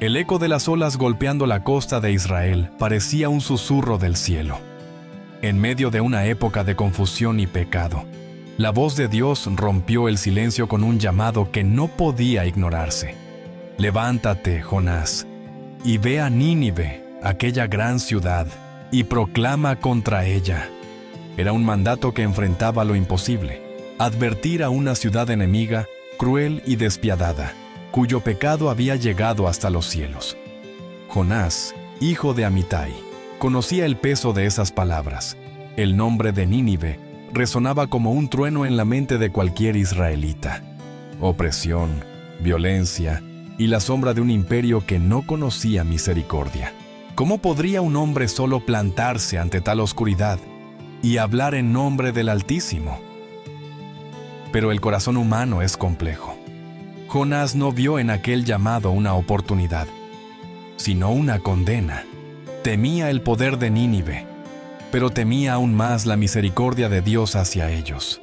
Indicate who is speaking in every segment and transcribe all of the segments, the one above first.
Speaker 1: El eco de las olas golpeando la costa de Israel parecía un susurro del cielo. En medio de una época de confusión y pecado, la voz de Dios rompió el silencio con un llamado que no podía ignorarse. Levántate, Jonás, y ve a Nínive, aquella gran ciudad, y proclama contra ella. Era un mandato que enfrentaba lo imposible: advertir a una ciudad enemiga, cruel y despiadada, cuyo pecado había llegado hasta los cielos. Jonás, hijo de Amitai, conocía el peso de esas palabras. El nombre de Nínive resonaba como un trueno en la mente de cualquier israelita. Opresión, violencia y la sombra de un imperio que no conocía misericordia. ¿Cómo podría un hombre solo plantarse ante tal oscuridad y hablar en nombre del Altísimo? Pero el corazón humano es complejo. Jonás no vio en aquel llamado una oportunidad, sino una condena. Temía el poder de Nínive, pero temía aún más la misericordia de Dios hacia ellos.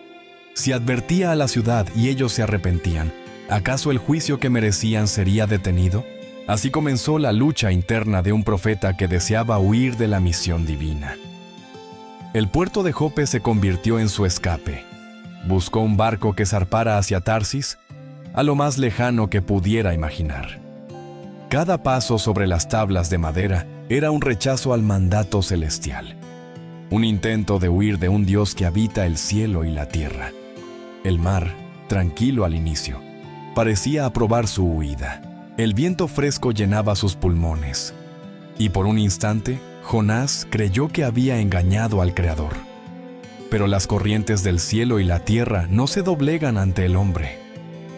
Speaker 1: Si advertía a la ciudad y ellos se arrepentían, ¿acaso el juicio que merecían sería detenido? Así comenzó la lucha interna de un profeta que deseaba huir de la misión divina. El puerto de Jope se convirtió en su escape. Buscó un barco que zarpara hacia Tarsis, a lo más lejano que pudiera imaginar. Cada paso sobre las tablas de madera era un rechazo al mandato celestial, un intento de huir de un Dios que habita el cielo y la tierra. El mar, tranquilo al inicio, parecía aprobar su huida. El viento fresco llenaba sus pulmones, y por un instante, Jonás creyó que había engañado al Creador. Pero las corrientes del cielo y la tierra no se doblegan ante el hombre.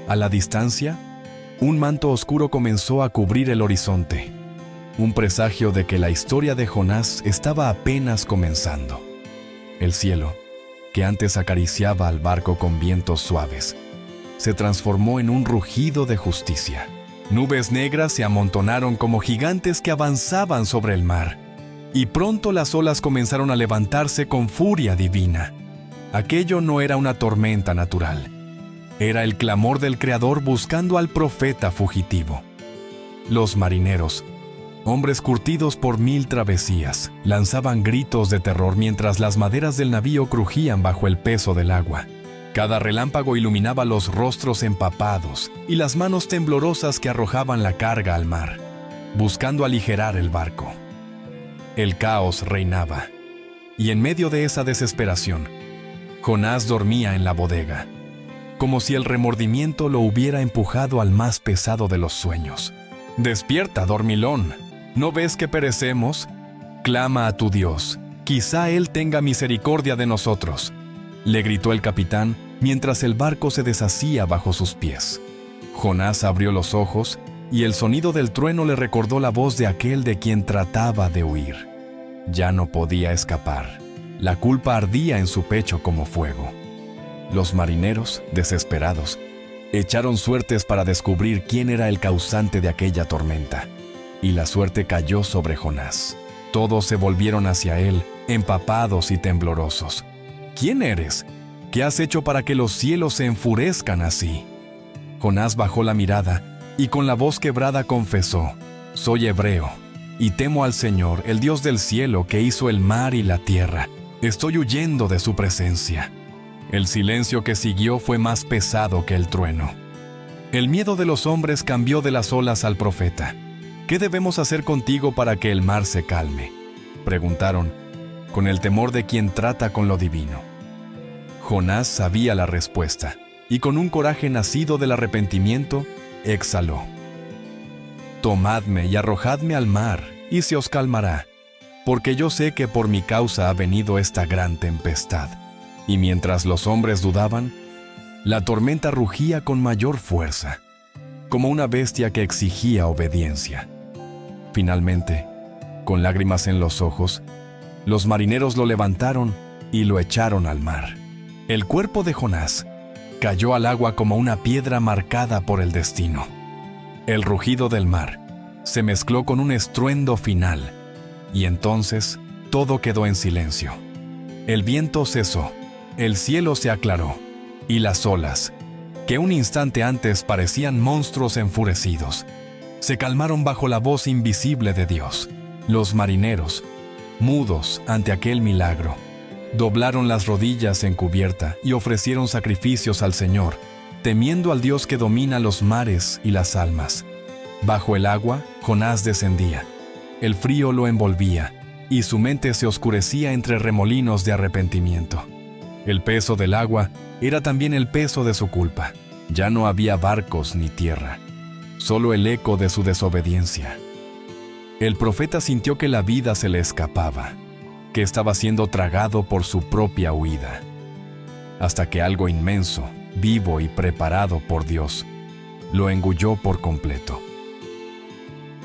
Speaker 1: A la distancia, un manto oscuro comenzó a cubrir el horizonte, un presagio de que la historia de Jonás estaba apenas comenzando. El cielo, que antes acariciaba al barco con vientos suaves, se transformó en un rugido de justicia. Nubes negras se amontonaron como gigantes que avanzaban sobre el mar, y pronto las olas comenzaron a levantarse con furia divina. Aquello no era una tormenta natural. Era el clamor del Creador buscando al profeta fugitivo. Los marineros, hombres curtidos por 1000 travesías, lanzaban gritos de terror mientras las maderas del navío crujían bajo el peso del agua. Cada relámpago iluminaba los rostros empapados y las manos temblorosas que arrojaban la carga al mar, buscando aligerar el barco. El caos reinaba, y en medio de esa desesperación, Jonás dormía en la bodega, como si el remordimiento lo hubiera empujado al más pesado de los sueños. «Despierta, dormilón, ¿no ves que perecemos? Clama a tu Dios, quizá Él tenga misericordia de nosotros», le gritó el capitán mientras el barco se deshacía bajo sus pies. Jonás abrió los ojos y el sonido del trueno le recordó la voz de aquel de quien trataba de huir. Ya no podía escapar. La culpa ardía en su pecho como fuego. Los marineros, desesperados, echaron suertes para descubrir quién era el causante de aquella tormenta, y la suerte cayó sobre Jonás. Todos se volvieron hacia él, empapados y temblorosos. «¿Quién eres? ¿Qué has hecho para que los cielos se enfurezcan así?». Jonás bajó la mirada y con la voz quebrada confesó: «Soy hebreo, y temo al Señor, el Dios del cielo que hizo el mar y la tierra. Estoy huyendo de su presencia». El silencio que siguió fue más pesado que el trueno. El miedo de los hombres cambió de las olas al profeta. «¿Qué debemos hacer contigo para que el mar se calme?», preguntaron, con el temor de quien trata con lo divino. Jonás sabía la respuesta, y con un coraje nacido del arrepentimiento, exhaló: «Tomadme y arrojadme al mar, y se os calmará, porque yo sé que por mi causa ha venido esta gran tempestad». Y mientras los hombres dudaban, la tormenta rugía con mayor fuerza, como una bestia que exigía obediencia. Finalmente, con lágrimas en los ojos, los marineros lo levantaron y lo echaron al mar. El cuerpo de Jonás cayó al agua como una piedra marcada por el destino. El rugido del mar se mezcló con un estruendo final, y entonces todo quedó en silencio. El viento cesó, el cielo se aclaró, y las olas, que un instante antes parecían monstruos enfurecidos, se calmaron bajo la voz invisible de Dios. Los marineros, mudos ante aquel milagro, doblaron las rodillas en cubierta y ofrecieron sacrificios al Señor, temiendo al Dios que domina los mares y las almas. Bajo el agua, Jonás descendía. El frío lo envolvía, y su mente se oscurecía entre remolinos de arrepentimiento. El peso del agua era también el peso de su culpa. Ya no había barcos ni tierra, solo el eco de su desobediencia. El profeta sintió que la vida se le escapaba, que estaba siendo tragado por su propia huida, hasta que algo inmenso, vivo y preparado por Dios, lo engulló por completo.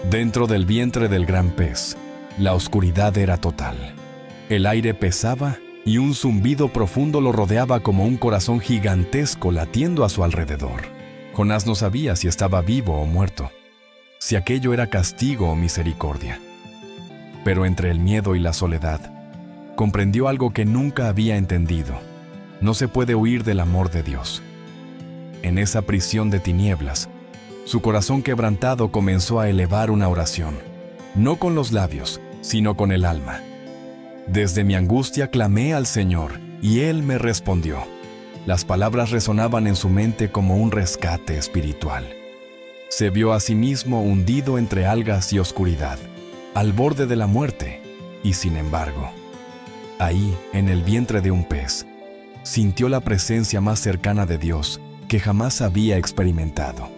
Speaker 1: Dentro del vientre del gran pez, la oscuridad era total. El aire pesaba y un zumbido profundo lo rodeaba como un corazón gigantesco latiendo a su alrededor. Jonás no sabía si estaba vivo o muerto, si aquello era castigo o misericordia. Pero entre el miedo y la soledad, comprendió algo que nunca había entendido. No se puede huir del amor de Dios. En esa prisión de tinieblas, su corazón quebrantado comenzó a elevar una oración, no con los labios, sino con el alma. Desde mi angustia clamé al Señor, y Él me respondió. Las palabras resonaban en su mente como un rescate espiritual. Se vio a sí mismo hundido entre algas y oscuridad, al borde de la muerte, y sin embargo, ahí, en el vientre de un pez, sintió la presencia más cercana de Dios que jamás había experimentado.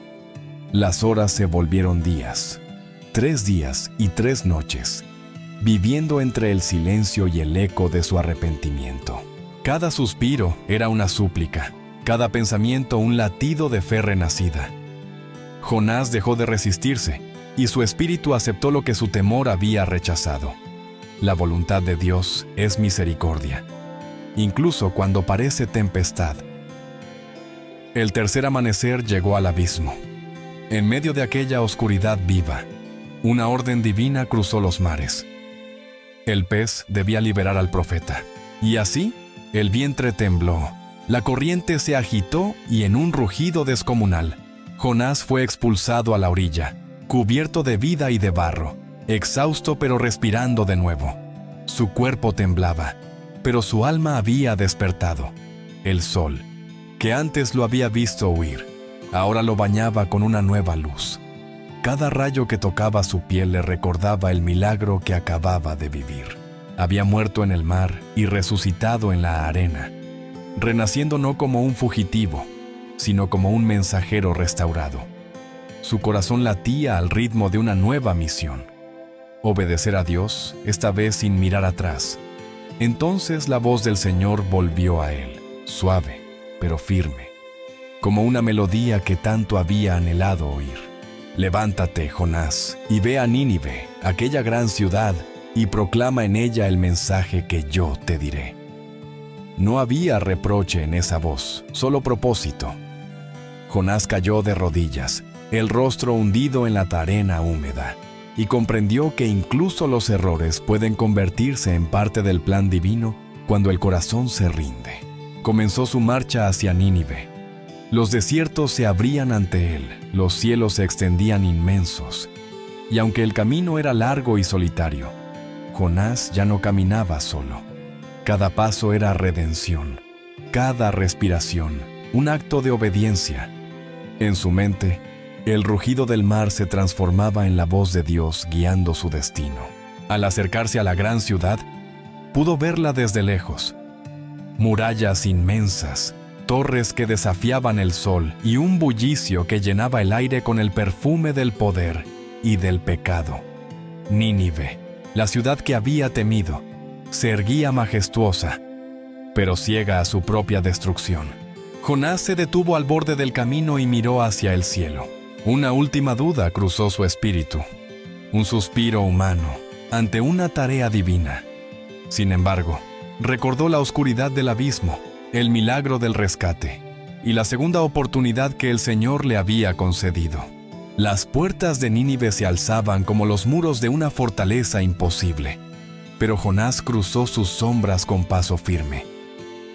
Speaker 1: Las horas se volvieron días, 3 días y 3 noches, viviendo entre el silencio y el eco de su arrepentimiento. Cada suspiro era una súplica, cada pensamiento un latido de fe renacida. Jonás dejó de resistirse, y su espíritu aceptó lo que su temor había rechazado. La voluntad de Dios es misericordia, incluso cuando parece tempestad. El tercer amanecer llegó al abismo. En medio de aquella oscuridad viva, una orden divina cruzó los mares. El pez debía liberar al profeta. Y así, el vientre tembló, la corriente se agitó y en un rugido descomunal, Jonás fue expulsado a la orilla, cubierto de vida y de barro, exhausto pero respirando de nuevo. Su cuerpo temblaba, pero su alma había despertado. El sol, que antes lo había visto huir, ahora lo bañaba con una nueva luz. Cada rayo que tocaba su piel le recordaba el milagro que acababa de vivir. Había muerto en el mar y resucitado en la arena, renaciendo no como un fugitivo, sino como un mensajero restaurado. Su corazón latía al ritmo de una nueva misión: obedecer a Dios, esta vez sin mirar atrás. Entonces la voz del Señor volvió a él, suave, pero firme, como una melodía que tanto había anhelado oír. Levántate, Jonás, y ve a Nínive, aquella gran ciudad, y proclama en ella el mensaje que yo te diré. No había reproche en esa voz, solo propósito. Jonás cayó de rodillas, el rostro hundido en la arena húmeda, y comprendió que incluso los errores pueden convertirse en parte del plan divino cuando el corazón se rinde. Comenzó su marcha hacia Nínive. Los desiertos se abrían ante él, los cielos se extendían inmensos, y aunque el camino era largo y solitario, Jonás ya no caminaba solo. Cada paso era redención, cada respiración, un acto de obediencia. En su mente, el rugido del mar se transformaba en la voz de Dios guiando su destino. Al acercarse a la gran ciudad, pudo verla desde lejos. Murallas inmensas, torres que desafiaban el sol y un bullicio que llenaba el aire con el perfume del poder y del pecado. Nínive, la ciudad que había temido, se erguía majestuosa, pero ciega a su propia destrucción. Jonás se detuvo al borde del camino y miró hacia el cielo. Una última duda cruzó su espíritu, un suspiro humano ante una tarea divina. Sin embargo, recordó la oscuridad del abismo, el milagro del rescate y la segunda oportunidad que el Señor le había concedido. Las puertas de Nínive se alzaban como los muros de una fortaleza imposible, pero Jonás cruzó sus sombras con paso firme.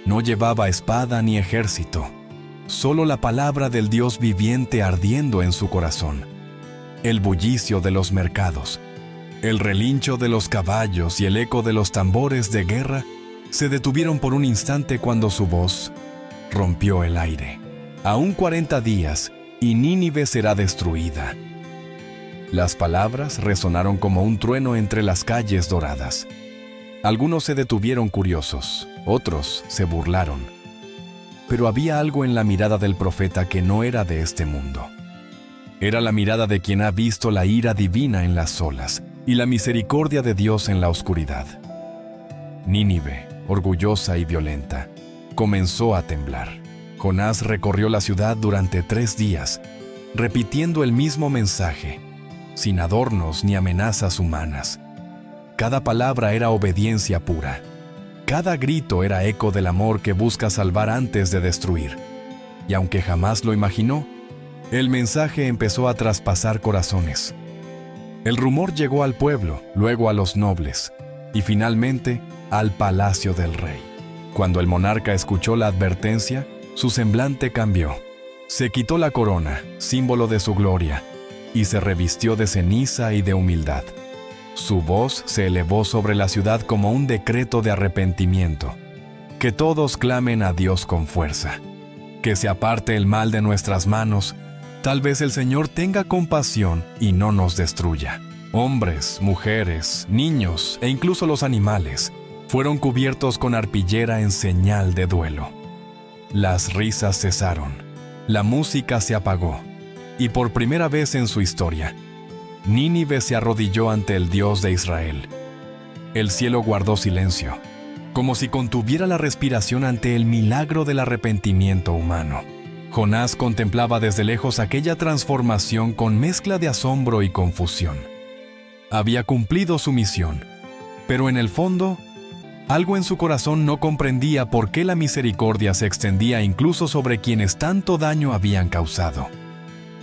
Speaker 1: No llevaba espada ni ejército, solo la palabra del Dios viviente ardiendo en su corazón. el bullicio de los mercados, el relincho de los caballos y el eco de los tambores de guerra se detuvieron por un instante cuando su voz rompió el aire. Aún 40 días y Nínive será destruida. Las palabras resonaron como un trueno entre las calles doradas. Algunos se detuvieron curiosos, otros se burlaron. Pero había algo en la mirada del profeta que no era de este mundo. Era la mirada de quien ha visto la ira divina en las olas y la misericordia de Dios en la oscuridad. Nínive, orgullosa y violenta, comenzó a temblar. Jonás recorrió la ciudad durante 3 días, repitiendo el mismo mensaje, sin adornos ni amenazas humanas. Cada palabra era obediencia pura. Cada grito era eco del amor que busca salvar antes de destruir. Y aunque jamás lo imaginó, el mensaje empezó a traspasar corazones. El rumor llegó al pueblo, luego a los nobles, y finalmente al palacio del rey. Cuando el monarca escuchó la advertencia, su semblante cambió. Se quitó la corona, símbolo de su gloria, y se revistió de ceniza y de humildad. Su voz se elevó sobre la ciudad como un decreto de arrepentimiento. Que todos clamen a Dios con fuerza. Que se aparte el mal de nuestras manos. Tal vez el Señor tenga compasión y no nos destruya. Hombres, mujeres, niños e incluso los animales fueron cubiertos con arpillera en señal de duelo. Las risas cesaron, la música se apagó, y por primera vez en su historia, Nínive se arrodilló ante el Dios de Israel. El cielo guardó silencio, como si contuviera la respiración ante el milagro del arrepentimiento humano. Jonás contemplaba desde lejos aquella transformación con mezcla de asombro y confusión. Había cumplido su misión, pero en el fondo, algo en su corazón no comprendía por qué la misericordia se extendía incluso sobre quienes tanto daño habían causado.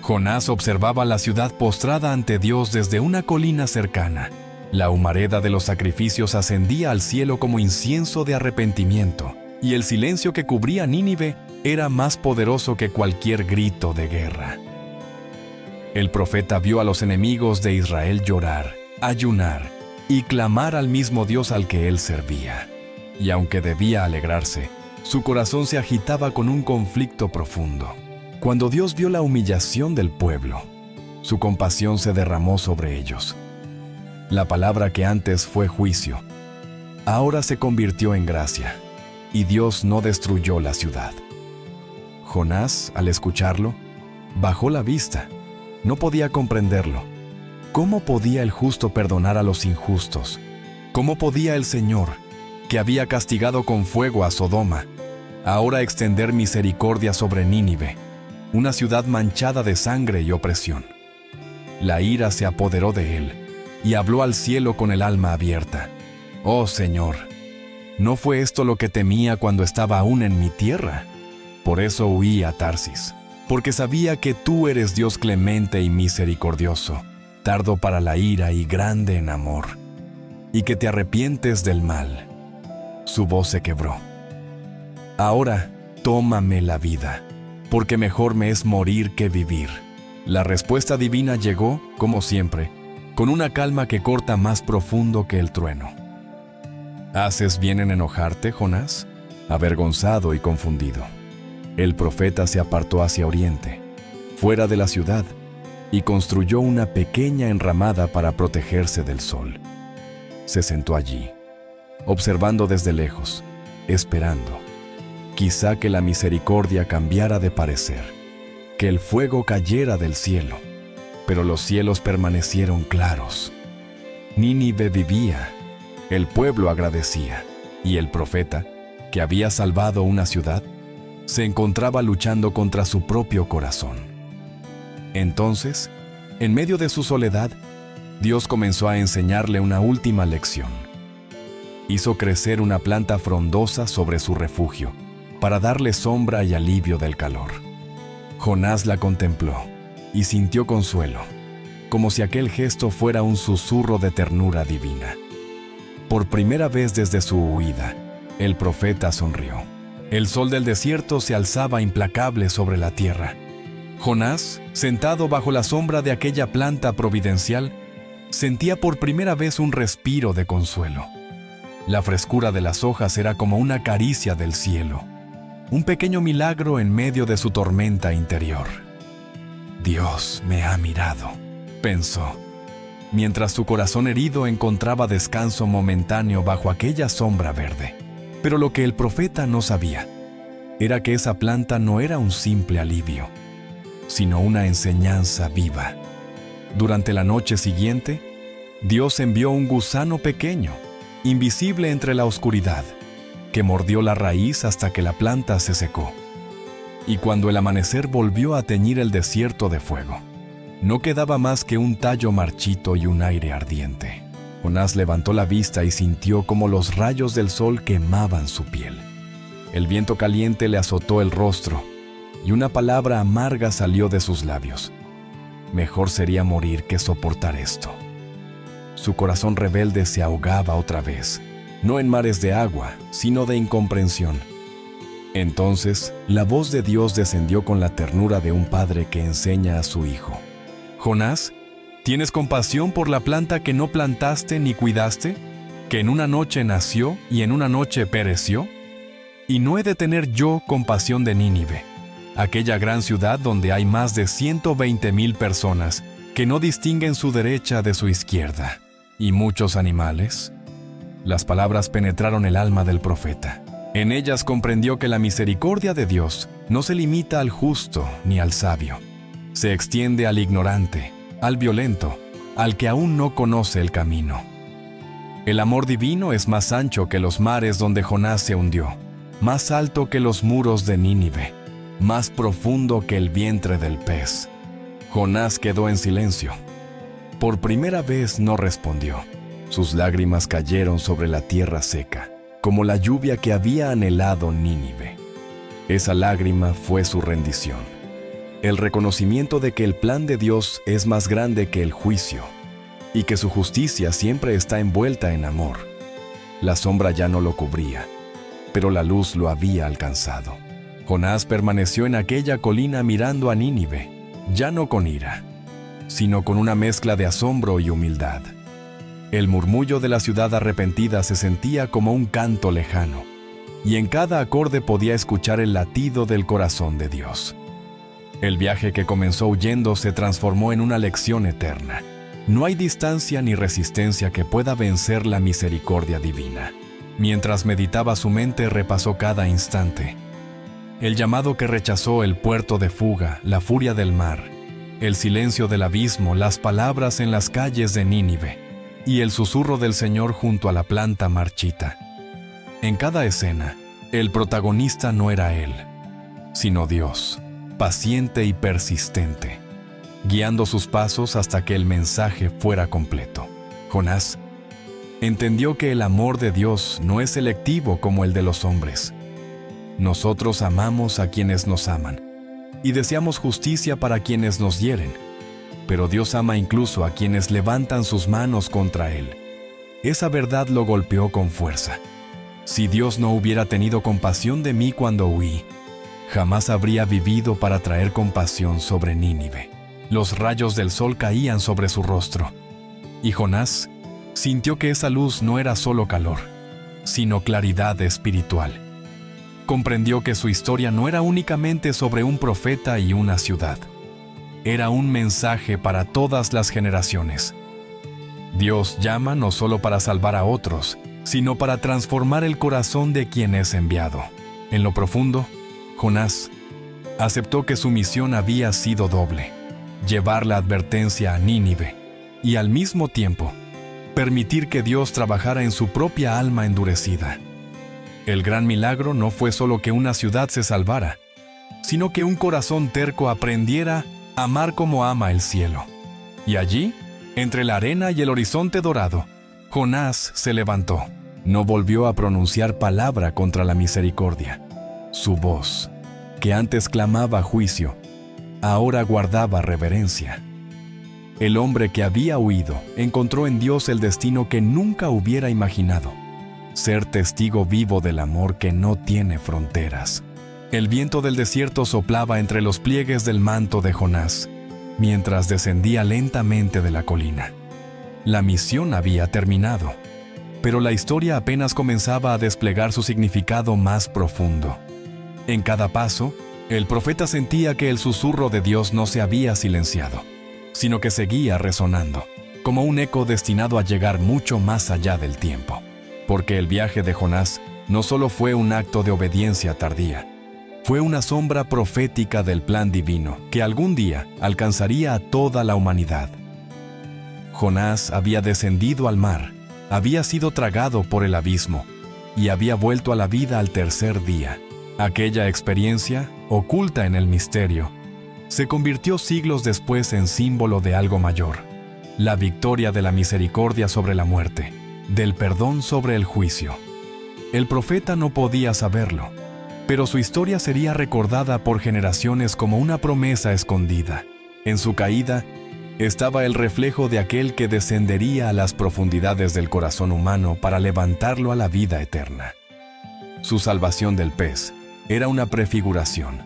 Speaker 1: Jonás observaba la ciudad postrada ante Dios desde una colina cercana. La humareda de los sacrificios ascendía al cielo como incienso de arrepentimiento, y el silencio que cubría Nínive era más poderoso que cualquier grito de guerra. El profeta vio a los enemigos de Israel llorar, ayunar y clamar al mismo Dios al que él servía. Y aunque debía alegrarse, su corazón se agitaba con un conflicto profundo. Cuando Dios vio la humillación del pueblo, su compasión se derramó sobre ellos. La palabra que antes fue juicio, ahora se convirtió en gracia, y Dios no destruyó la ciudad. Jonás, al escucharlo, bajó la vista. No podía comprenderlo. ¿Cómo podía el justo perdonar a los injustos? ¿Cómo podía el Señor, que había castigado con fuego a Sodoma, ahora extender misericordia sobre Nínive, una ciudad manchada de sangre y opresión? La ira se apoderó de él y habló al cielo con el alma abierta. «Oh Señor, ¿no fue esto lo que temía cuando estaba aún en mi tierra? Por eso huí a Tarsis, porque sabía que tú eres Dios clemente y misericordioso, tardo para la ira y grande en amor, y que te arrepientes del mal». Su voz se quebró. «Ahora tómame la vida, porque mejor me es morir que vivir». La respuesta divina llegó, como siempre, con una calma que corta más profundo que el trueno. ¿Haces bien en enojarte, Jonás? Avergonzado y confundido, el profeta se apartó hacia oriente, fuera de la ciudad, y construyó una pequeña enramada para protegerse del sol. Se sentó allí, observando desde lejos, esperando. Quizá que la misericordia cambiara de parecer, que el fuego cayera del cielo, pero los cielos permanecieron claros. Nínive vivía, el pueblo agradecía, y el profeta, que había salvado una ciudad, se encontraba luchando contra su propio corazón. Entonces, en medio de su soledad, Dios comenzó a enseñarle una última lección. Hizo crecer una planta frondosa sobre su refugio, para darle sombra y alivio del calor. Jonás la contempló y sintió consuelo, como si aquel gesto fuera un susurro de ternura divina. Por primera vez desde su huida, el profeta sonrió. El sol del desierto se alzaba implacable sobre la tierra. Jonás, sentado bajo la sombra de aquella planta providencial, sentía por primera vez un respiro de consuelo. La frescura de las hojas era como una caricia del cielo, un pequeño milagro en medio de su tormenta interior. Dios me ha mirado, pensó, mientras su corazón herido encontraba descanso momentáneo bajo aquella sombra verde. Pero lo que el profeta no sabía era que esa planta no era un simple alivio, sino una enseñanza viva. Durante la noche siguiente, Dios envió un gusano pequeño, invisible entre la oscuridad, que mordió la raíz hasta que la planta se secó. Y cuando el amanecer volvió a teñir el desierto de fuego, no quedaba más que un tallo marchito y un aire ardiente. Jonás levantó la vista y sintió como los rayos del sol quemaban su piel. El viento caliente le azotó el rostro, y una palabra amarga salió de sus labios. Mejor sería morir que soportar esto. Su corazón rebelde se ahogaba otra vez, no en mares de agua, sino de incomprensión. Entonces, la voz de Dios descendió con la ternura de un padre que enseña a su hijo. Jonás, ¿tienes compasión por la planta que no plantaste ni cuidaste, que en una noche nació y en una noche pereció? ¿Y no he de tener yo compasión de Nínive, aquella gran ciudad donde hay más de 120,000 personas que no distinguen su derecha de su izquierda, y muchos animales? Las palabras penetraron el alma del profeta. En ellas comprendió que la misericordia de Dios no se limita al justo ni al sabio. Se extiende al ignorante, al violento, al que aún no conoce el camino. El amor divino es más ancho que los mares donde Jonás se hundió, más alto que los muros de Nínive, más profundo que el vientre del pez. Jonás quedó en silencio. Por primera vez no respondió. Sus lágrimas cayeron sobre la tierra seca, como la lluvia que había anhelado Nínive. Esa lágrima fue su rendición, el reconocimiento de que el plan de Dios es más grande que el juicio, y que su justicia siempre está envuelta en amor. La sombra ya no lo cubría, pero la luz lo había alcanzado. Jonás permaneció en aquella colina mirando a Nínive, ya no con ira, sino con una mezcla de asombro y humildad. El murmullo de la ciudad arrepentida se sentía como un canto lejano, y en cada acorde podía escuchar el latido del corazón de Dios. El viaje que comenzó huyendo se transformó en una lección eterna. No hay distancia ni resistencia que pueda vencer la misericordia divina. Mientras meditaba, su mente repasó cada instante. El llamado que rechazó, el puerto de fuga, la furia del mar, el silencio del abismo, las palabras en las calles de Nínive y el susurro del Señor junto a la planta marchita. En cada escena, el protagonista no era él, sino Dios, paciente y persistente, guiando sus pasos hasta que el mensaje fuera completo. Jonás entendió que el amor de Dios no es selectivo como el de los hombres. Nosotros amamos a quienes nos aman y deseamos justicia para quienes nos hieren, pero Dios ama incluso a quienes levantan sus manos contra Él. Esa verdad lo golpeó con fuerza. Si Dios no hubiera tenido compasión de mí cuando huí, jamás habría vivido para traer compasión sobre Nínive. Los rayos del sol caían sobre su rostro, y Jonás sintió que esa luz no era solo calor, sino claridad espiritual. Comprendió que su historia no era únicamente sobre un profeta y una ciudad. Era un mensaje para todas las generaciones. Dios llama no solo para salvar a otros, sino para transformar el corazón de quien es enviado. En lo profundo, Jonás aceptó que su misión había sido doble: llevar la advertencia a Nínive y al mismo tiempo permitir que Dios trabajara en su propia alma endurecida. El gran milagro no fue solo que una ciudad se salvara, sino que un corazón terco aprendiera a amar como ama el cielo. Y allí, entre la arena y el horizonte dorado, Jonás se levantó. No volvió a pronunciar palabra contra la misericordia. Su voz, que antes clamaba juicio, ahora guardaba reverencia. El hombre que había huido encontró en Dios el destino que nunca hubiera imaginado: ser testigo vivo del amor que no tiene fronteras. El viento del desierto soplaba entre los pliegues del manto de Jonás, mientras descendía lentamente de la colina. La misión había terminado, pero la historia apenas comenzaba a desplegar su significado más profundo. En cada paso, el profeta sentía que el susurro de Dios no se había silenciado, sino que seguía resonando, como un eco destinado a llegar mucho más allá del tiempo. Porque el viaje de Jonás no solo fue un acto de obediencia tardía, fue una sombra profética del plan divino que algún día alcanzaría a toda la humanidad. Jonás había descendido al mar, había sido tragado por el abismo y había vuelto a la vida al tercer día. Aquella experiencia, oculta en el misterio, se convirtió siglos después en símbolo de algo mayor: la victoria de la misericordia sobre la muerte, del perdón sobre el juicio. El profeta no podía saberlo, pero su historia sería recordada por generaciones como una promesa escondida. En su caída estaba el reflejo de aquel que descendería a las profundidades del corazón humano para levantarlo a la vida eterna. Su salvación del pez era una prefiguración,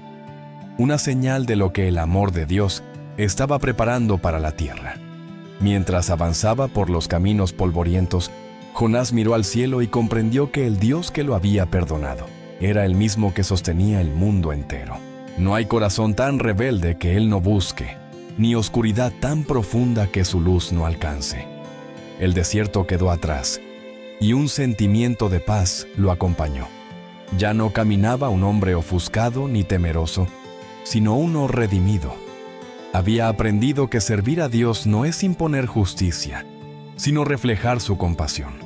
Speaker 1: una señal de lo que el amor de Dios estaba preparando para la tierra. Mientras avanzaba por los caminos polvorientos, Jonás miró al cielo y comprendió que el Dios que lo había perdonado era el mismo que sostenía el mundo entero. No hay corazón tan rebelde que él no busque, ni oscuridad tan profunda que su luz no alcance. El desierto quedó atrás, y un sentimiento de paz lo acompañó. Ya no caminaba un hombre ofuscado ni temeroso, sino uno redimido. Había aprendido que servir a Dios no es imponer justicia, sino reflejar su compasión.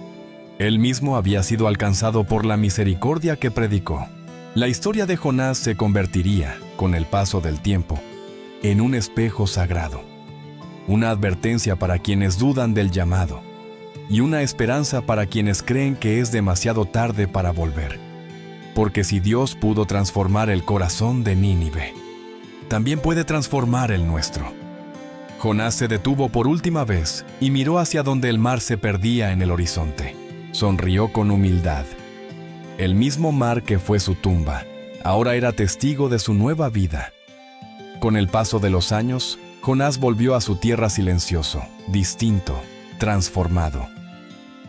Speaker 1: Él mismo había sido alcanzado por la misericordia que predicó. La historia de Jonás se convertiría, con el paso del tiempo, en un espejo sagrado, una advertencia para quienes dudan del llamado y una esperanza para quienes creen que es demasiado tarde para volver. Porque si Dios pudo transformar el corazón de Nínive, también puede transformar el nuestro. Jonás se detuvo por última vez y miró hacia donde el mar se perdía en el horizonte. Sonrió con humildad. El mismo mar que fue su tumba, ahora era testigo de su nueva vida. Con el paso de los años, Jonás volvió a su tierra silencioso, distinto, transformado.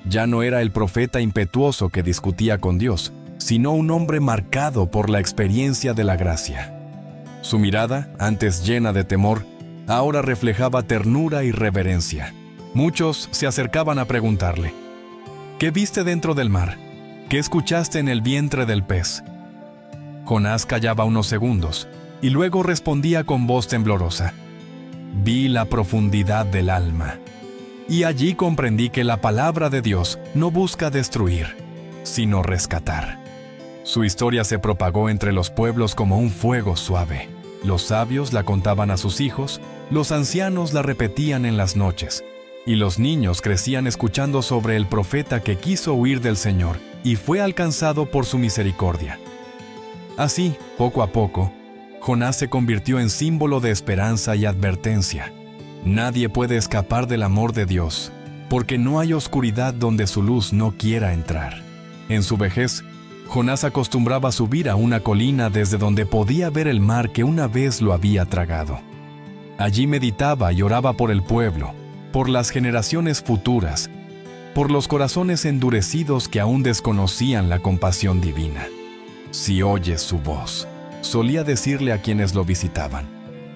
Speaker 1: Ya no era el profeta impetuoso que discutía con Dios, sino un hombre marcado por la experiencia de la gracia. Su mirada, antes llena de temor, ahora reflejaba ternura y reverencia. Muchos se acercaban a preguntarle: ¿qué viste dentro del mar? ¿Qué escuchaste en el vientre del pez? Jonás callaba unos segundos y luego respondía con voz temblorosa: vi la profundidad del alma, y allí comprendí que la palabra de Dios no busca destruir, sino rescatar. Su historia se propagó entre los pueblos como un fuego suave. Los sabios la contaban a sus hijos, los ancianos la repetían en las noches, y los niños crecían escuchando sobre el profeta que quiso huir del Señor y fue alcanzado por su misericordia. Así, poco a poco, Jonás se convirtió en símbolo de esperanza y advertencia. Nadie puede escapar del amor de Dios, porque no hay oscuridad donde su luz no quiera entrar. En su vejez, Jonás acostumbraba a subir a una colina desde donde podía ver el mar que una vez lo había tragado. Allí meditaba y oraba por el pueblo, por las generaciones futuras, por los corazones endurecidos que aún desconocían la compasión divina. Si oyes su voz, solía decirle a quienes lo visitaban,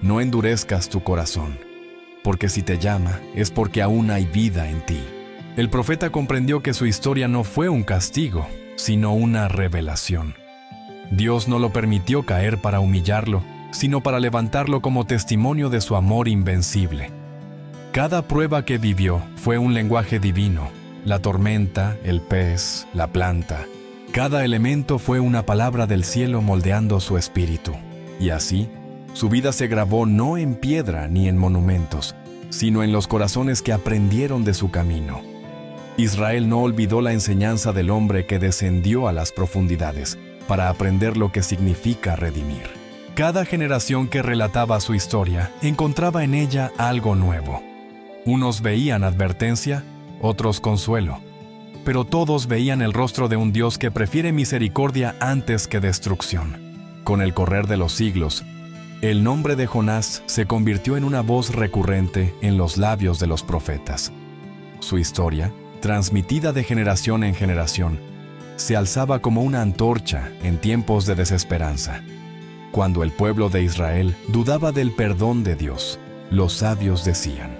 Speaker 1: no endurezcas tu corazón, porque si te llama es porque aún hay vida en ti. El profeta comprendió que su historia no fue un castigo, sino una revelación. Dios no lo permitió caer para humillarlo, sino para levantarlo como testimonio de su amor invencible. Cada prueba que vivió fue un lenguaje divino. La tormenta, el pez, la planta. Cada elemento fue una palabra del cielo moldeando su espíritu. Y así, su vida se grabó no en piedra ni en monumentos, sino en los corazones que aprendieron de su camino. Israel no olvidó la enseñanza del hombre que descendió a las profundidades para aprender lo que significa redimir. Cada generación que relataba su historia encontraba en ella algo nuevo. Unos veían advertencia, otros consuelo, pero todos veían el rostro de un Dios que prefiere misericordia antes que destrucción. Con el correr de los siglos, el nombre de Jonás se convirtió en una voz recurrente en los labios de los profetas. Su historia, transmitida de generación en generación, se alzaba como una antorcha en tiempos de desesperanza. Cuando el pueblo de Israel dudaba del perdón de Dios, los sabios decían: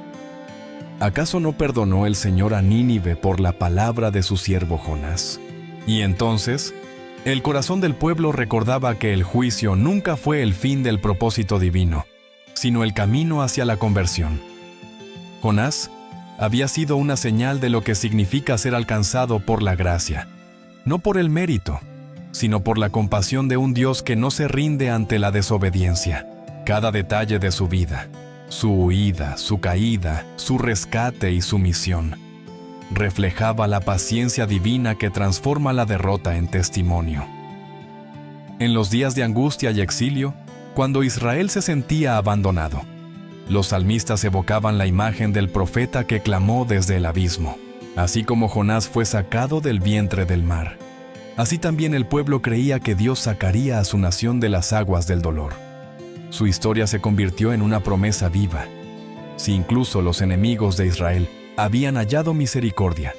Speaker 1: ¿acaso no perdonó el Señor a Nínive por la palabra de su siervo Jonás? Y entonces, el corazón del pueblo recordaba que el juicio nunca fue el fin del propósito divino, sino el camino hacia la conversión. Jonás había sido una señal de lo que significa ser alcanzado por la gracia, no por el mérito, sino por la compasión de un Dios que no se rinde ante la desobediencia. Cada detalle de su vida, su huida, su caída, su rescate y su misión, reflejaba la paciencia divina que transforma la derrota en testimonio. En los días de angustia y exilio, cuando Israel se sentía abandonado, los salmistas evocaban la imagen del profeta que clamó desde el abismo. Así como Jonás fue sacado del vientre del mar, así también el pueblo creía que Dios sacaría a su nación de las aguas del dolor. Su historia se convirtió en una promesa viva. Si incluso los enemigos de Israel habían hallado misericordia,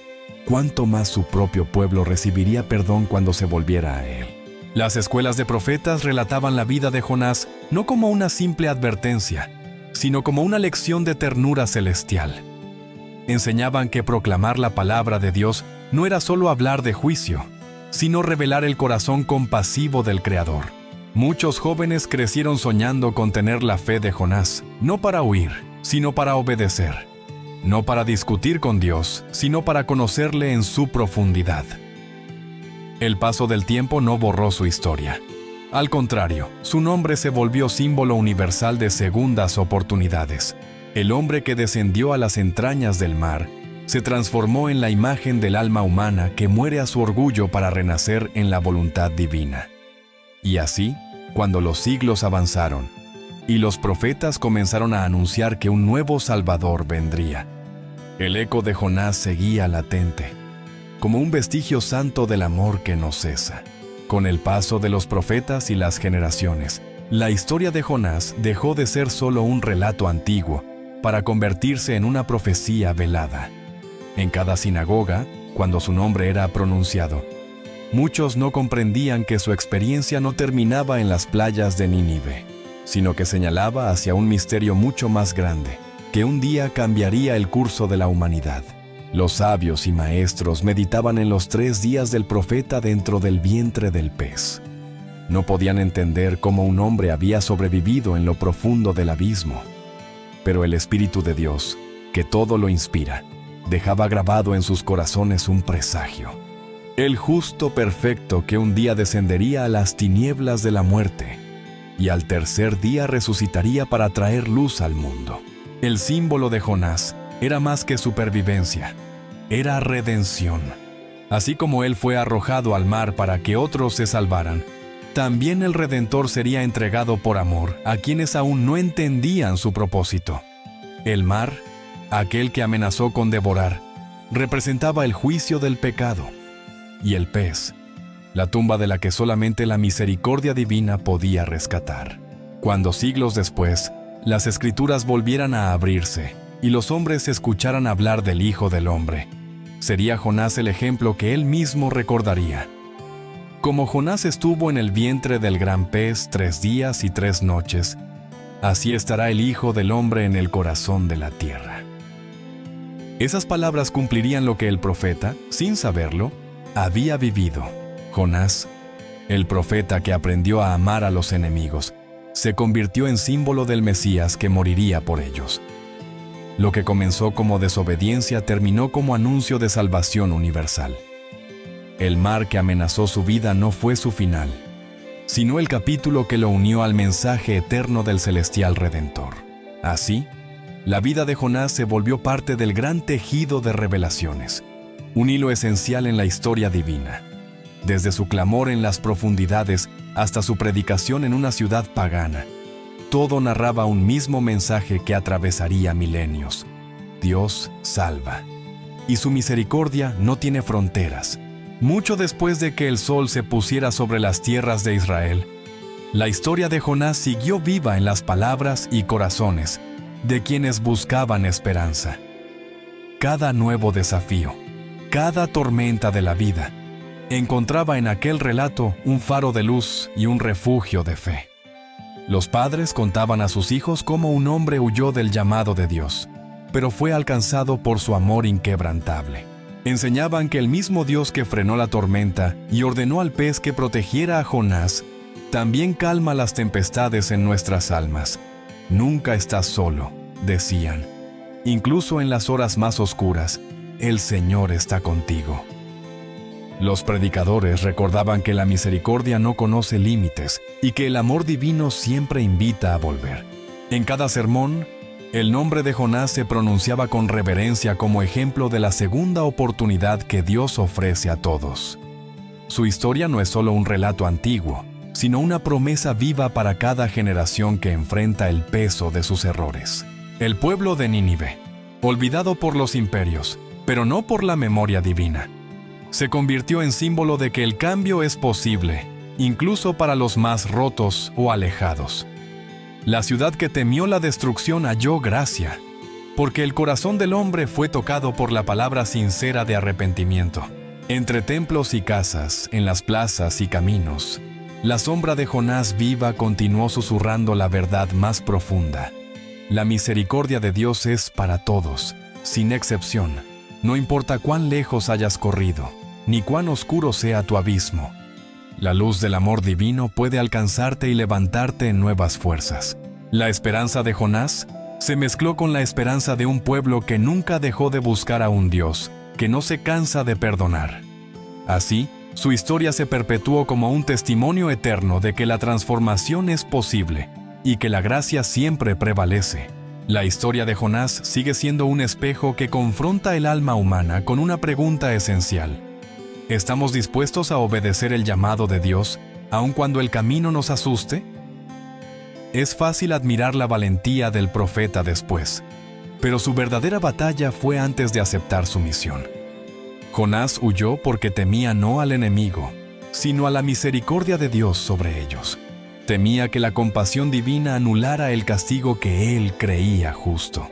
Speaker 1: ¿cuánto más su propio pueblo recibiría perdón cuando se volviera a él? Las escuelas de profetas relataban la vida de Jonás no como una simple advertencia, sino como una lección de ternura celestial. Enseñaban que proclamar la palabra de Dios no era solo hablar de juicio, sino revelar el corazón compasivo del Creador. Muchos jóvenes crecieron soñando con tener la fe de Jonás, no para huir, sino para obedecer. No para discutir con Dios, sino para conocerle en su profundidad. El paso del tiempo no borró su historia. Al contrario, su nombre se volvió símbolo universal de segundas oportunidades. El hombre que descendió a las entrañas del mar se transformó en la imagen del alma humana que muere a su orgullo para renacer en la voluntad divina. Y así, cuando los siglos avanzaron y los profetas comenzaron a anunciar que un nuevo Salvador vendría, el eco de Jonás seguía latente, como un vestigio santo del amor que no cesa. Con el paso de los profetas y las generaciones, la historia de Jonás dejó de ser solo un relato antiguo para convertirse en una profecía velada. En cada sinagoga, cuando su nombre era pronunciado, muchos no comprendían que su experiencia no terminaba en las playas de Nínive, sino que señalaba hacia un misterio mucho más grande, que un día cambiaría el curso de la humanidad. Los sabios y maestros meditaban en los 3 días del profeta dentro del vientre del pez. No podían entender cómo un hombre había sobrevivido en lo profundo del abismo. Pero el Espíritu de Dios, que todo lo inspira, dejaba grabado en sus corazones un presagio. El justo perfecto que un día descendería a las tinieblas de la muerte y al tercer día resucitaría para traer luz al mundo. El símbolo de Jonás era más que supervivencia, era redención. Así como él fue arrojado al mar para que otros se salvaran, también el Redentor sería entregado por amor a quienes aún no entendían su propósito. El mar, aquel que amenazó con devorar, representaba el juicio del pecado, y el pez, la tumba de la que solamente la misericordia divina podía rescatar. Cuando siglos después, las Escrituras volvieran a abrirse y los hombres escucharan hablar del Hijo del Hombre, sería Jonás el ejemplo que él mismo recordaría. Como Jonás estuvo en el vientre del gran pez 3 días y 3 noches, así estará el Hijo del Hombre en el corazón de la tierra. Esas palabras cumplirían lo que el profeta, sin saberlo, había vivido. Jonás, el profeta que aprendió a amar a los enemigos, se convirtió en símbolo del Mesías que moriría por ellos. Lo que comenzó como desobediencia terminó como anuncio de salvación universal. El mar que amenazó su vida no fue su final, sino el capítulo que lo unió al mensaje eterno del celestial Redentor. Así, la vida de Jonás se volvió parte del gran tejido de revelaciones, un hilo esencial en la historia divina. Desde su clamor en las profundidades hasta su predicación en una ciudad pagana, todo narraba un mismo mensaje que atravesaría milenios. Dios salva, y su misericordia no tiene fronteras. Mucho después de que el sol se pusiera sobre las tierras de Israel, La historia de Jonás siguió viva en las palabras y corazones de quienes buscaban esperanza. Cada nuevo desafío, cada tormenta de la vida, encontraba en aquel relato un faro de luz y un refugio de fe. Los padres contaban a sus hijos cómo un hombre huyó del llamado de Dios, pero fue alcanzado por su amor inquebrantable. Enseñaban que el mismo Dios que frenó la tormenta y ordenó al pez que protegiera a Jonás, también calma las tempestades en nuestras almas. Nunca estás solo, decían. Incluso en las horas más oscuras, el Señor está contigo. Los predicadores recordaban que la misericordia no conoce límites y que el amor divino siempre invita a volver. En cada sermón, el nombre de Jonás se pronunciaba con reverencia como ejemplo de la segunda oportunidad que Dios ofrece a todos. Su historia no es solo un relato antiguo, sino una promesa viva para cada generación que enfrenta el peso de sus errores. El pueblo de Nínive, olvidado por los imperios, pero no por la memoria divina, se convirtió en símbolo de que el cambio es posible, incluso para los más rotos o alejados. La ciudad que temió la destrucción halló gracia, porque el corazón del hombre fue tocado por la palabra sincera de arrepentimiento. Entre templos y casas, en las plazas y caminos, la sombra de Jonás viva continuó susurrando la verdad más profunda. La misericordia de Dios es para todos, sin excepción. No importa cuán lejos hayas corrido, ni cuán oscuro sea tu abismo. La luz del amor divino puede alcanzarte y levantarte en nuevas fuerzas. La esperanza de Jonás se mezcló con la esperanza de un pueblo que nunca dejó de buscar a un Dios, que no se cansa de perdonar. Así, su historia se perpetuó como un testimonio eterno de que la transformación es posible y que la gracia siempre prevalece. La historia de Jonás sigue siendo un espejo que confronta el alma humana con una pregunta esencial. ¿Estamos dispuestos a obedecer el llamado de Dios, aun cuando el camino nos asuste? Es fácil admirar la valentía del profeta después, pero su verdadera batalla fue antes de aceptar su misión. Jonás huyó porque temía no al enemigo, sino a la misericordia de Dios sobre ellos. Temía que la compasión divina anulara el castigo que él creía justo.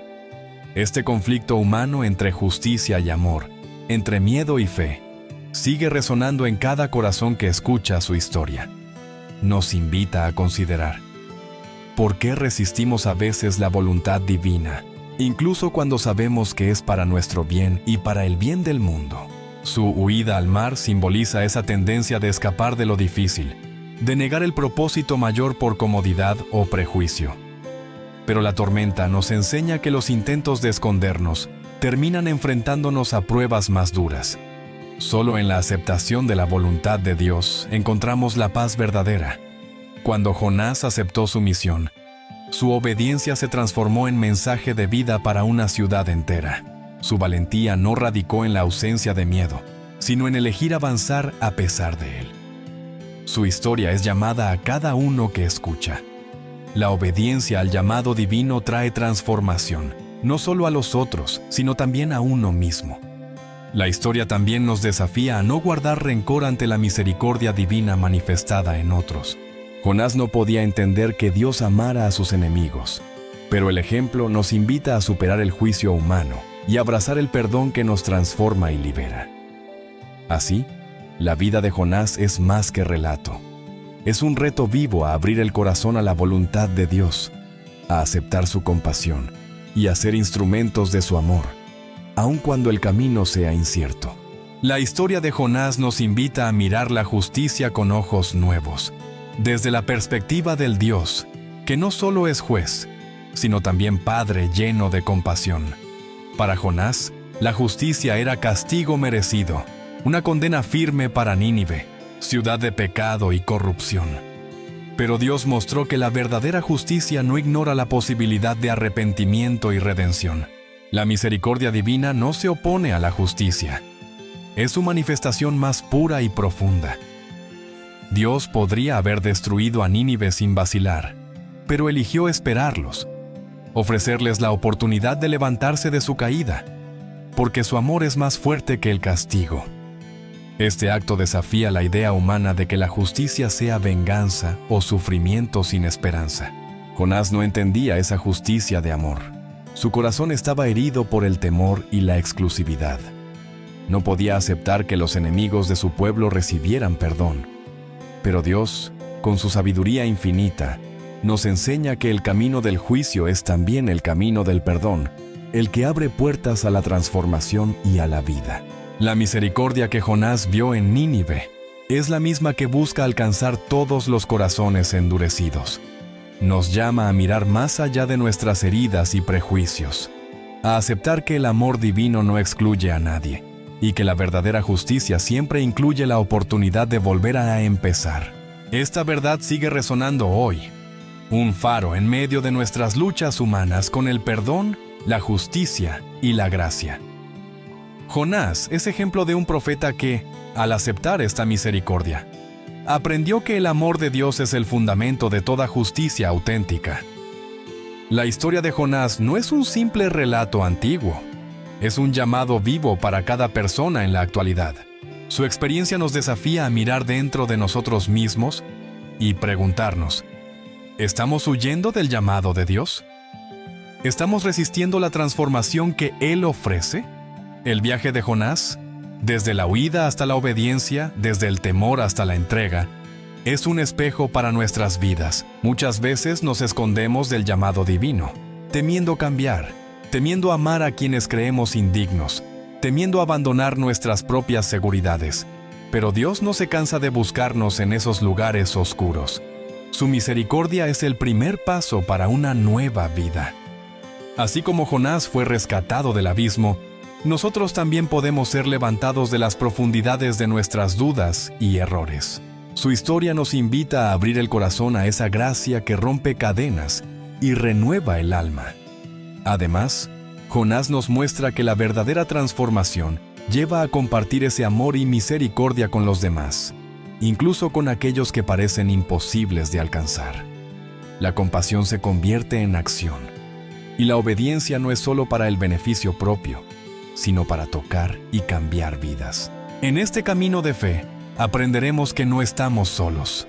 Speaker 1: Este conflicto humano entre justicia y amor, entre miedo y fe, sigue resonando en cada corazón que escucha su historia. Nos invita a considerar: ¿por qué resistimos a veces la voluntad divina, incluso cuando sabemos que es para nuestro bien y para el bien del mundo? Su huida al mar simboliza esa tendencia de escapar de lo difícil, de negar el propósito mayor por comodidad o prejuicio. Pero la tormenta nos enseña que los intentos de escondernos terminan enfrentándonos a pruebas más duras. Solo en la aceptación de la voluntad de Dios encontramos la paz verdadera. Cuando Jonás aceptó su misión, su obediencia se transformó en mensaje de vida para una ciudad entera. Su valentía no radicó en la ausencia de miedo, sino en elegir avanzar a pesar de él. Su historia es llamada a cada uno que escucha. La obediencia al llamado divino trae transformación, no solo a los otros, sino también a uno mismo. La historia también nos desafía a no guardar rencor ante la misericordia divina manifestada en otros. Jonás no podía entender que Dios amara a sus enemigos, pero el ejemplo nos invita a superar el juicio humano y abrazar el perdón que nos transforma y libera. Así, la vida de Jonás es más que relato. Es un reto vivo a abrir el corazón a la voluntad de Dios, a aceptar su compasión y a ser instrumentos de su amor, aun cuando el camino sea incierto. La historia de Jonás nos invita a mirar la justicia con ojos nuevos, desde la perspectiva del Dios, que no solo es juez, sino también Padre lleno de compasión. Para Jonás, la justicia era castigo merecido, una condena firme para Nínive, ciudad de pecado y corrupción. Pero Dios mostró que la verdadera justicia no ignora la posibilidad de arrepentimiento y redención. La misericordia divina no se opone a la justicia. Es su manifestación más pura y profunda. Dios podría haber destruido a Nínive sin vacilar, pero eligió esperarlos, ofrecerles la oportunidad de levantarse de su caída, porque su amor es más fuerte que el castigo. Este acto desafía la idea humana de que la justicia sea venganza o sufrimiento sin esperanza. Jonás no entendía esa justicia de amor. Su corazón estaba herido por el temor y la exclusividad. No podía aceptar que los enemigos de su pueblo recibieran perdón. Pero Dios, con su sabiduría infinita, nos enseña que el camino del juicio es también el camino del perdón, el que abre puertas a la transformación y a la vida. La misericordia que Jonás vio en Nínive es la misma que busca alcanzar todos los corazones endurecidos. Nos llama a mirar más allá de nuestras heridas y prejuicios, a aceptar que el amor divino no excluye a nadie y que la verdadera justicia siempre incluye la oportunidad de volver a empezar. Esta verdad sigue resonando hoy, un faro en medio de nuestras luchas humanas con el perdón, la justicia y la gracia. Jonás es ejemplo de un profeta que, al aceptar esta misericordia, aprendió que el amor de Dios es el fundamento de toda justicia auténtica. La historia de Jonás no es un simple relato antiguo, es un llamado vivo para cada persona en la actualidad. Su experiencia nos desafía a mirar dentro de nosotros mismos y preguntarnos, ¿estamos huyendo del llamado de Dios? ¿Estamos resistiendo la transformación que Él ofrece? El viaje de Jonás, desde la huida hasta la obediencia, desde el temor hasta la entrega, es un espejo para nuestras vidas. Muchas veces nos escondemos del llamado divino, temiendo cambiar, temiendo amar a quienes creemos indignos, temiendo abandonar nuestras propias seguridades. Pero Dios no se cansa de buscarnos en esos lugares oscuros. Su misericordia es el primer paso para una nueva vida. Así como Jonás fue rescatado del abismo, nosotros también podemos ser levantados de las profundidades de nuestras dudas y errores. Su historia nos invita a abrir el corazón a esa gracia que rompe cadenas y renueva el alma. Además, Jonás nos muestra que la verdadera transformación lleva a compartir ese amor y misericordia con los demás, incluso con aquellos que parecen imposibles de alcanzar. La compasión se convierte en acción, y la obediencia no es solo para el beneficio propio, sino para tocar y cambiar vidas. En este camino de fe, aprenderemos que no estamos solos.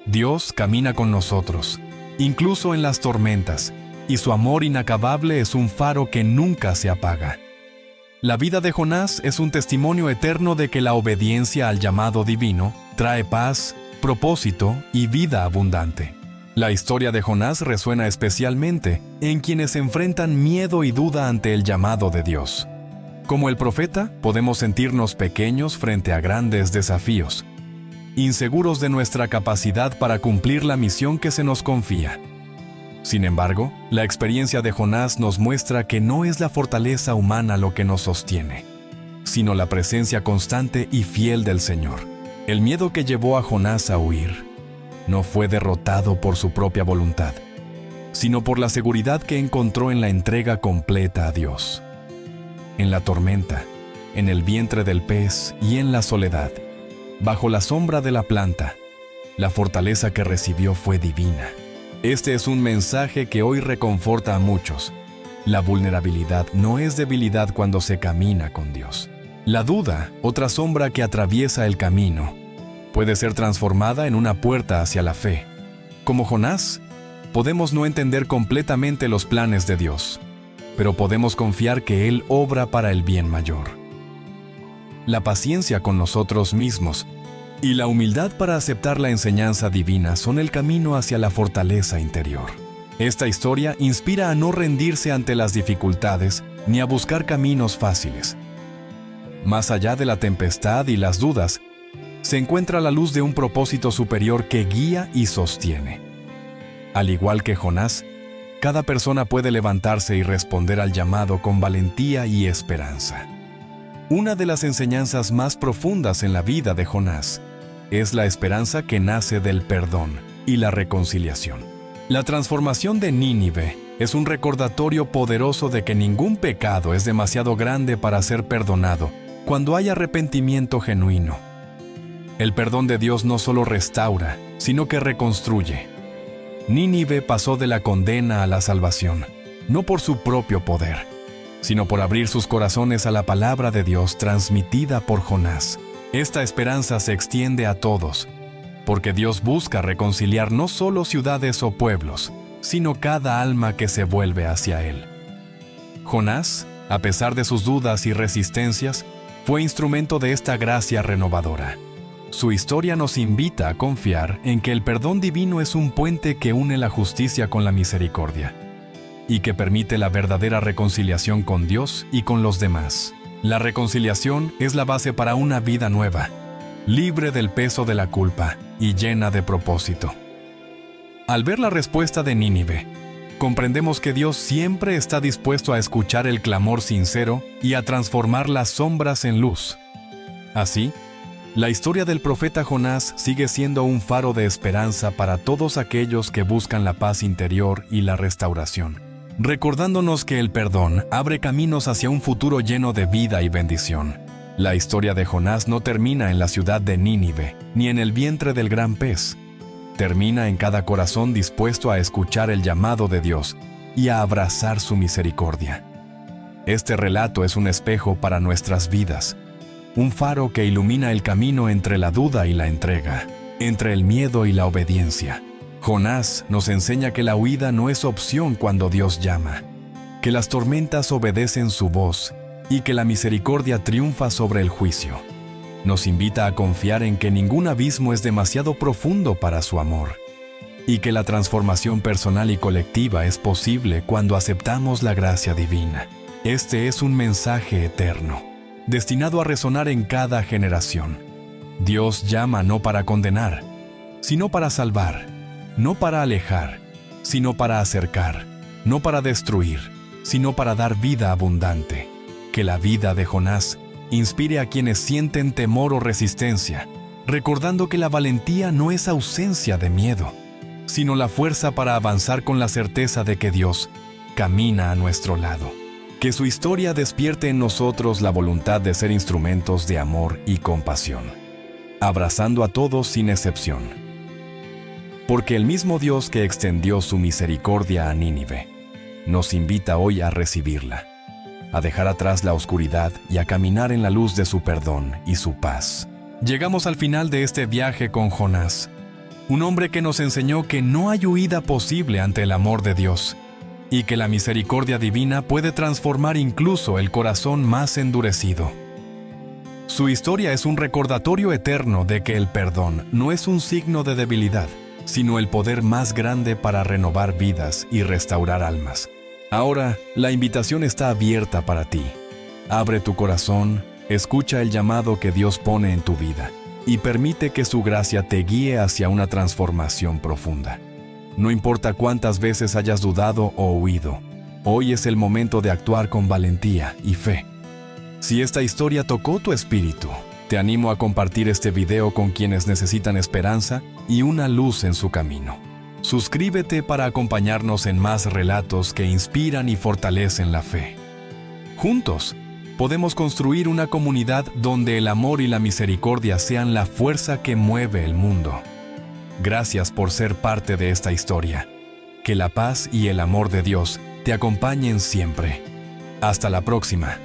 Speaker 1: Dios camina con nosotros, incluso en las tormentas, y su amor inacabable es un faro que nunca se apaga. La vida de Jonás es un testimonio eterno de que la obediencia al llamado divino trae paz, propósito y vida abundante. La historia de Jonás resuena especialmente en quienes enfrentan miedo y duda ante el llamado de Dios. Como el profeta, podemos sentirnos pequeños frente a grandes desafíos, inseguros de nuestra capacidad para cumplir la misión que se nos confía. Sin embargo, la experiencia de Jonás nos muestra que no es la fortaleza humana lo que nos sostiene, sino la presencia constante y fiel del Señor. El miedo que llevó a Jonás a huir no fue derrotado por su propia voluntad, sino por la seguridad que encontró en la entrega completa a Dios. En la tormenta, en el vientre del pez y en la soledad, bajo la sombra de la planta, la fortaleza que recibió fue divina. Este es un mensaje que hoy reconforta a muchos. La vulnerabilidad no es debilidad cuando se camina con Dios. La duda, otra sombra que atraviesa el camino, puede ser transformada en una puerta hacia la fe. Como Jonás, podemos no entender completamente los planes de Dios, pero podemos confiar que Él obra para el bien mayor. La paciencia con nosotros mismos y la humildad para aceptar la enseñanza divina son el camino hacia la fortaleza interior. Esta historia inspira a no rendirse ante las dificultades ni a buscar caminos fáciles. Más allá de la tempestad y las dudas, se encuentra la luz de un propósito superior que guía y sostiene. Al igual que Jonás, cada persona puede levantarse y responder al llamado con valentía y esperanza. Una de las enseñanzas más profundas en la vida de Jonás es la esperanza que nace del perdón y la reconciliación. La transformación de Nínive es un recordatorio poderoso de que ningún pecado es demasiado grande para ser perdonado cuando hay arrepentimiento genuino. El perdón de Dios no solo restaura, sino que reconstruye. Nínive pasó de la condena a la salvación, no por su propio poder, sino por abrir sus corazones a la palabra de Dios transmitida por Jonás. Esta esperanza se extiende a todos, porque Dios busca reconciliar no solo ciudades o pueblos, sino cada alma que se vuelve hacia Él. Jonás, a pesar de sus dudas y resistencias, fue instrumento de esta gracia renovadora. Su historia nos invita a confiar en que el perdón divino es un puente que une la justicia con la misericordia y que permite la verdadera reconciliación con Dios y con los demás. La reconciliación es la base para una vida nueva, libre del peso de la culpa y llena de propósito. Al ver la respuesta de Nínive, comprendemos que Dios siempre está dispuesto a escuchar el clamor sincero y a transformar las sombras en luz. Así, la historia del profeta Jonás sigue siendo un faro de esperanza para todos aquellos que buscan la paz interior y la restauración, recordándonos que el perdón abre caminos hacia un futuro lleno de vida y bendición. La historia de Jonás no termina en la ciudad de Nínive, ni en el vientre del gran pez. Termina en cada corazón dispuesto a escuchar el llamado de Dios y a abrazar su misericordia. Este relato es un espejo para nuestras vidas, un faro que ilumina el camino entre la duda y la entrega, entre el miedo y la obediencia. Jonás nos enseña que la huida no es opción cuando Dios llama, que las tormentas obedecen su voz y que la misericordia triunfa sobre el juicio. Nos invita a confiar en que ningún abismo es demasiado profundo para su amor y que la transformación personal y colectiva es posible cuando aceptamos la gracia divina. Este es un mensaje eterno, destinado a resonar en cada generación. Dios llama no para condenar, sino para salvar, no para alejar, sino para acercar, no para destruir, sino para dar vida abundante. Que la vida de Jonás inspire a quienes sienten temor o resistencia, recordando que la valentía no es ausencia de miedo, sino la fuerza para avanzar con la certeza de que Dios camina a nuestro lado. Que su historia despierte en nosotros la voluntad de ser instrumentos de amor y compasión, abrazando a todos sin excepción. Porque el mismo Dios que extendió su misericordia a Nínive, nos invita hoy a recibirla, a dejar atrás la oscuridad y a caminar en la luz de su perdón y su paz. Llegamos al final de este viaje con Jonás, un hombre que nos enseñó que no hay huida posible ante el amor de Dios y que la misericordia divina puede transformar incluso el corazón más endurecido. Su historia es un recordatorio eterno de que el perdón no es un signo de debilidad, sino el poder más grande para renovar vidas y restaurar almas. Ahora, la invitación está abierta para ti. Abre tu corazón, escucha el llamado que Dios pone en tu vida y permite que su gracia te guíe hacia una transformación profunda. No importa cuántas veces hayas dudado o huido, hoy es el momento de actuar con valentía y fe. Si esta historia tocó tu espíritu, te animo a compartir este video con quienes necesitan esperanza y una luz en su camino. Suscríbete para acompañarnos en más relatos que inspiran y fortalecen la fe. Juntos, podemos construir una comunidad donde el amor y la misericordia sean la fuerza que mueve el mundo. Gracias por ser parte de esta historia. Que la paz y el amor de Dios te acompañen siempre. Hasta la próxima.